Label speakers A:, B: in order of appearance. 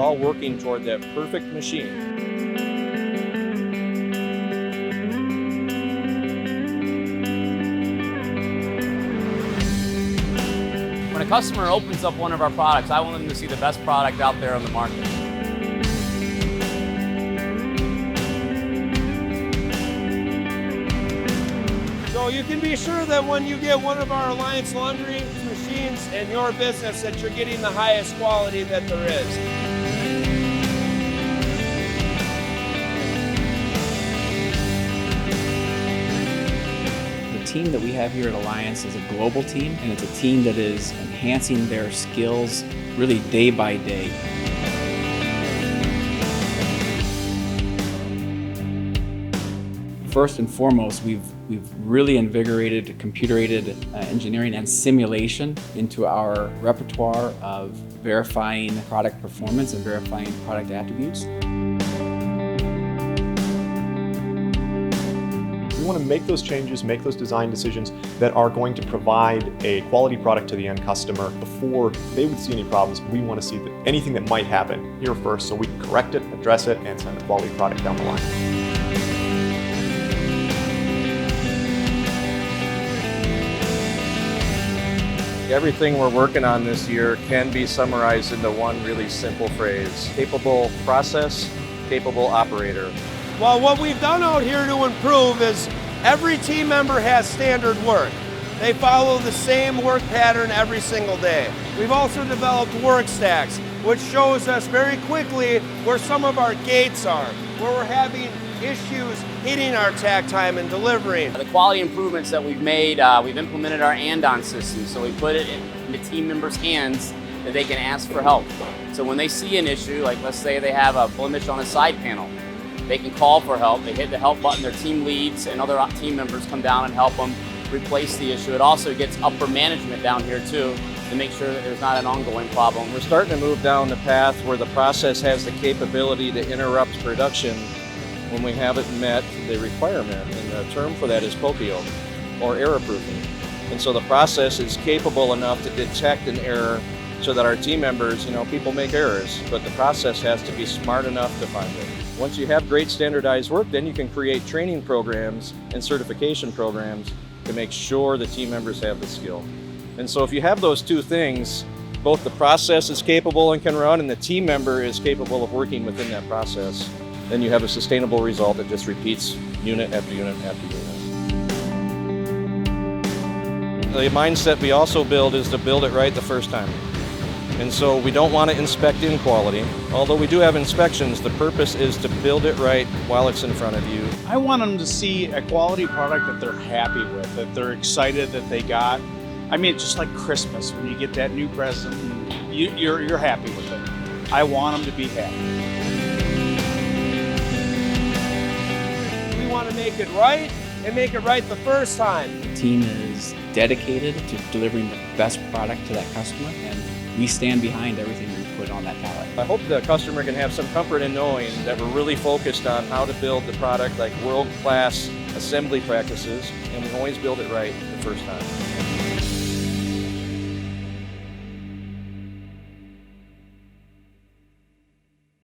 A: all working toward that perfect machine.
B: When a customer opens up one of our products, I want them to see the best product out there on the market.
C: So you can be sure that when you get one of our Alliance Laundry machines in your business that you're getting the highest quality that there is.
D: The team that we have here at Alliance is a global team, and it's a team that is enhancing their skills really day by day. First and foremost, we've really invigorated computer-aided engineering and simulation into our repertoire of verifying product performance and verifying product attributes.
E: We want to make those changes, make those design decisions that are going to provide a quality product to the end customer before they would see any problems. We want to see anything that might happen here first so we can correct it, address it, and send a quality product down the line.
A: Everything we're working on this year can be summarized into one really simple phrase: capable process, capable operator.
C: Well, what we've done out here to improve is every team member has standard work. They follow the same work pattern every single day. We've also developed work stacks, which shows us very quickly where some of our gates are, where we're having issues hitting our takt time and delivering.
B: The quality improvements that we've made, we've implemented our and-on system, so we put it in the team members' hands that they can ask for help. So when they see an issue, like let's say they have a blemish on a side panel, they can call for help. They hit the help button, their team leads and other team members come down and help them replace the issue. It also gets upper management down here too to make sure that there's not an ongoing problem.
A: We're starting to move down the path where the process has the capability to interrupt production when we haven't met the requirement, and the term for that is POPIO, or error proofing. And so the process is capable enough to detect an error so that our team members, people make errors, but the process has to be smart enough to find it. Once you have great standardized work, then you can create training programs and certification programs to make sure the team members have the skill. And so if you have those two things, both the process is capable and can run, and the team member is capable of working within that process, then you have a sustainable result that just repeats unit after unit after unit. The mindset we also build is to build it right the first time. And so we don't want to inspect in quality. Although we do have inspections, the purpose is to build it right while it's in front of you.
F: I want them to see a quality product that they're happy with, that they're excited that they got. I mean, it's just like Christmas when you get that new present and you're happy with it. I want them to be happy.
C: We want to make it right and make it right the first time.
D: The team is dedicated to delivering the best product to that customer, and we stand behind everything we put on that pallet.
A: I hope the customer can have some comfort in knowing that we're really focused on how to build the product like world-class assembly practices, and we always build it right the first time.